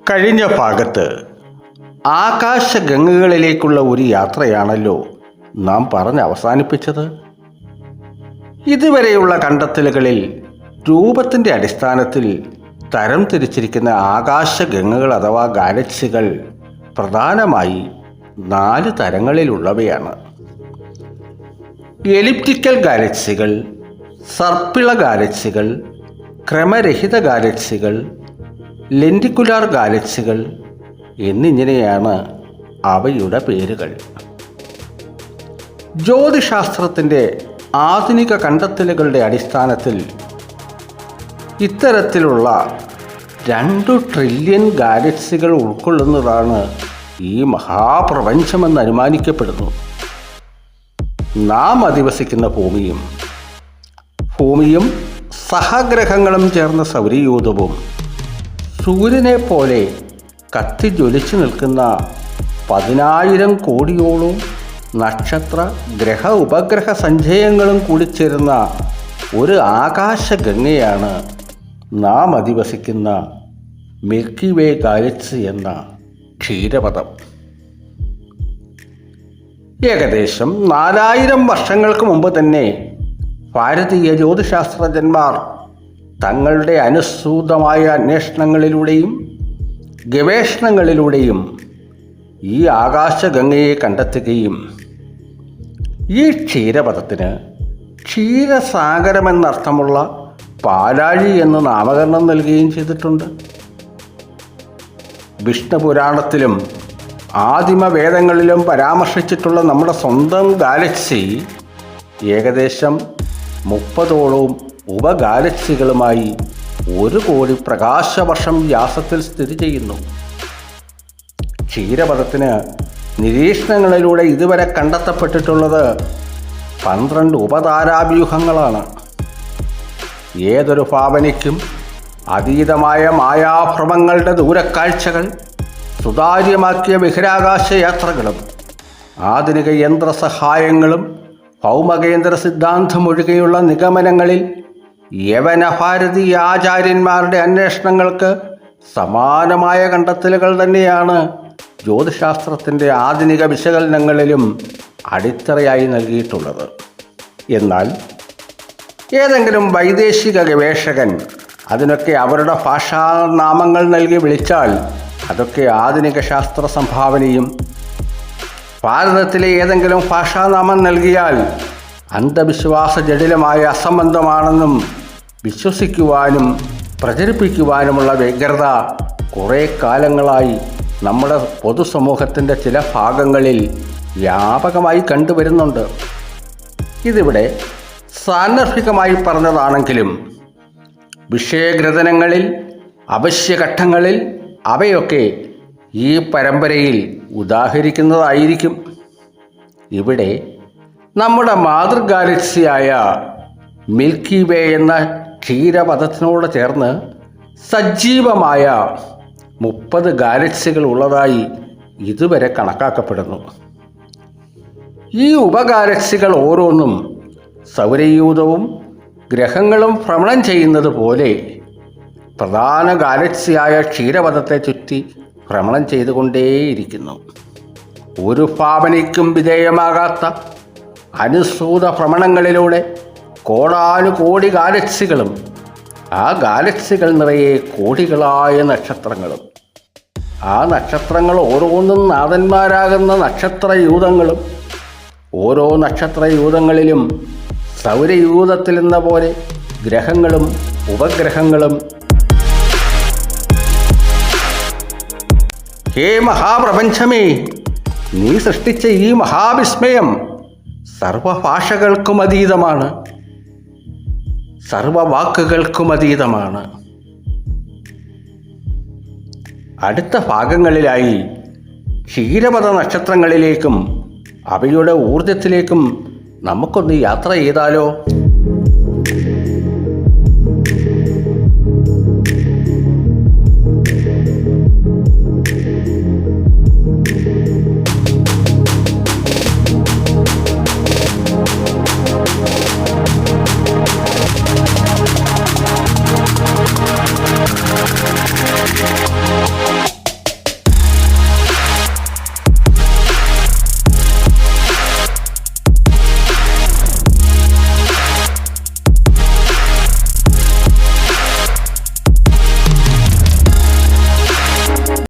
കഴിഞ്ഞ ഭാഗത്ത് ആകാശഗംഗകളിലേക്കുള്ള ഒരു യാത്രയാണല്ലോ നാം പറഞ്ഞ് അവസാനിപ്പിച്ചത്. ഇതുവരെയുള്ള കണ്ടെത്തലുകളിൽ രൂപത്തിൻ്റെ അടിസ്ഥാനത്തിൽ തരം തിരിച്ചിരിക്കുന്ന ആകാശഗംഗകൾ അഥവാ ഗാലക്സികൾ പ്രധാനമായി 4 തരങ്ങളിലുള്ളവയാണ്. എലിപ്റ്റിക്കൽ ഗാലക്സികൾ, സർപ്പിള ഗാലക്സികൾ, ക്രമരഹിത ഗാലക്സികൾ, ലെൻറ്റിക്കുലാർ ഗാലക്സികൾ എന്നിങ്ങനെയാണ് അവയുടെ പേരുകൾ. ജ്യോതിശാസ്ത്രത്തിൻ്റെ ആധുനിക കണ്ടെത്തലുകളുടെ അടിസ്ഥാനത്തിൽ ഇത്തരത്തിലുള്ള 2 ട്രില്യൺ ഗാലക്സികൾ ഉൾക്കൊള്ളുന്നതാണ് ഈ മഹാപ്രപഞ്ചമെന്ന് അനുമാനിക്കപ്പെടുന്നു. നാം അധിവസിക്കുന്ന ഭൂമിയും സഹഗ്രഹങ്ങളും ചേർന്ന സൗരയൂഥവും സൂര്യനെ പോലെ കത്തിജ്വലിച്ചു നിൽക്കുന്ന 10,000 കോടിയോളം നക്ഷത്ര ഗ്രഹ ഉപഗ്രഹ സഞ്ചയങ്ങളും കൂടിച്ചേരുന്ന ഒരു ആകാശഗംഗയാണ് നാം അധിവസിക്കുന്ന മിൽക്കി വേ ഗാലക്സി എന്ന ക്ഷീരപഥം. ഏകദേശം 4000 വർഷങ്ങൾക്ക് മുമ്പ് തന്നെ ഭാരതീയ ജ്യോതിശാസ്ത്രജ്ഞന്മാർ തങ്ങളുടെ അനുസൃതമായ അന്വേഷണങ്ങളിലൂടെയും ഗവേഷണങ്ങളിലൂടെയും ഈ ആകാശഗംഗയെ കണ്ടെത്തുകയും ഈ ക്ഷീരപഥത്തിന് ക്ഷീരസാഗരമെന്നർത്ഥമുള്ള പാലാഴി എന്ന് നാമകരണം നൽകുകയും ചെയ്തിട്ടുണ്ട്. വിഷ്ണുപുരാണത്തിലും ആദിമവേദങ്ങളിലും പരാമർശിച്ചിട്ടുള്ള നമ്മുടെ സ്വന്തം ഗാലക്സി ഏകദേശം 30ഓളം ഉപഗാലക്സികളുമായി 1 കോടി പ്രകാശവർഷം വ്യാസത്തിൽ സ്ഥിതി ചെയ്യുന്നു. ക്ഷീരപഥത്തിന് നിരീക്ഷണങ്ങളിലൂടെ ഇതുവരെ കണ്ടെത്തപ്പെട്ടിട്ടുള്ളത് 12 ഉപതാരാവ്യൂഹങ്ങളാണ്. ഏതൊരു ഭാവനയ്ക്കും അതീതമായ മായാഭ്രമങ്ങളുടെ ദൂരക്കാഴ്ചകൾ സുതാര്യമാക്കിയ ബഹിരാകാശ യാത്രകളും ആധുനിക യന്ത്രസഹായങ്ങളും ഭൗമകേന്ദ്ര സിദ്ധാന്തമൊഴികെയുള്ള നിഗമനങ്ങളിൽ യവന ഭാരതീയ ആചാര്യന്മാരുടെ അന്വേഷണങ്ങൾക്ക് സമാനമായ കണ്ടെത്തലുകൾ തന്നെയാണ് ജ്യോതിശാസ്ത്രത്തിൻ്റെ ആധുനിക വിശകലനങ്ങളിലും അടിത്തറയായി നൽകിയിട്ടുള്ളത്. എന്നാൽ ഏതെങ്കിലും വൈദേശിക ഗവേഷകൻ അതിനൊക്കെ അവരുടെ ഭാഷാനാമങ്ങൾ നൽകി വിളിച്ചാൽ അതൊക്കെ ആധുനിക ശാസ്ത്ര സംഭാവനയും, ഭാരതത്തിലെ ഏതെങ്കിലും ഭാഷാനാമം നൽകിയാൽ അന്ധവിശ്വാസ ജടിലമായ അസംബന്ധമാണെന്നും വിശ്വസിക്കുവാനും പ്രചരിപ്പിക്കുവാനുമുള്ള വ്യഗ്രത കുറേ കാലങ്ങളായി നമ്മുടെ പൊതുസമൂഹത്തിൻ്റെ ചില ഭാഗങ്ങളിൽ വ്യാപകമായി കണ്ടുവരുന്നുണ്ട്. ഇതിവിടെ സാന്ദർഭികമായി പറഞ്ഞതാണെങ്കിലും വിഷയഗ്രഥനങ്ങളിൽ അവശ്യഘട്ടങ്ങളിൽ അവയൊക്കെ ഈ പരമ്പരയിൽ ഉദാഹരിക്കുന്നതായിരിക്കും. ഇവിടെ നമ്മുടെ മാതൃഗാലക്സിയായ മിൽക്കി വേ എന്ന ക്ഷീരപഥത്തിനോട് ചേർന്ന് സജീവമായ 30 ഗാലക്സികൾ ഉള്ളതായി ഇതുവരെ കണക്കാക്കപ്പെടുന്നു. ഈ ഉപഗാലക്സികൾ ഓരോന്നും സൗരയൂഥവും ഗ്രഹങ്ങളും ഭ്രമണം ചെയ്യുന്നത് പോലെ പ്രധാന ഗാലക്സിയായ ക്ഷീരപഥത്തെ ചുറ്റി ഭ്രമണം ചെയ്തുകൊണ്ടേയിരിക്കുന്നു. ഒരു ഭാവനയ്ക്കും വിധേയമാകാത്ത അനുസൃത ഭ്രമണങ്ങളിലൂടെ കോടാനുകോടി ഗാലക്സികളും ആ ഗാലക്സികൾ നിറയെ കോടികളായ നക്ഷത്രങ്ങളും ആ നക്ഷത്രങ്ങൾ ഓരോന്നും നാഥന്മാരാകുന്ന നക്ഷത്രയൂഥങ്ങളും ഓരോ നക്ഷത്രയൂഥങ്ങളിലും സൗരയൂഥത്തിലെന്ന പോലെ ഗ്രഹങ്ങളും ഉപഗ്രഹങ്ങളും. ഹേ മഹാപ്രപഞ്ചമേ, നീ സൃഷ്ടിച്ച ഈ മഹാവിസ്മയം സർവഭാഷകൾക്കും അതീതമാണ്, സർവവാക്കുകൾക്കും അതീതമാണ്. അടുത്ത ഭാഗങ്ങളിലായി ക്ഷീരപഥ നക്ഷത്രങ്ങളിലേക്കും അവയുടെ ഊർജത്തിലേക്കും നമുക്കൊന്ന് യാത്ര ചെയ്താലോ?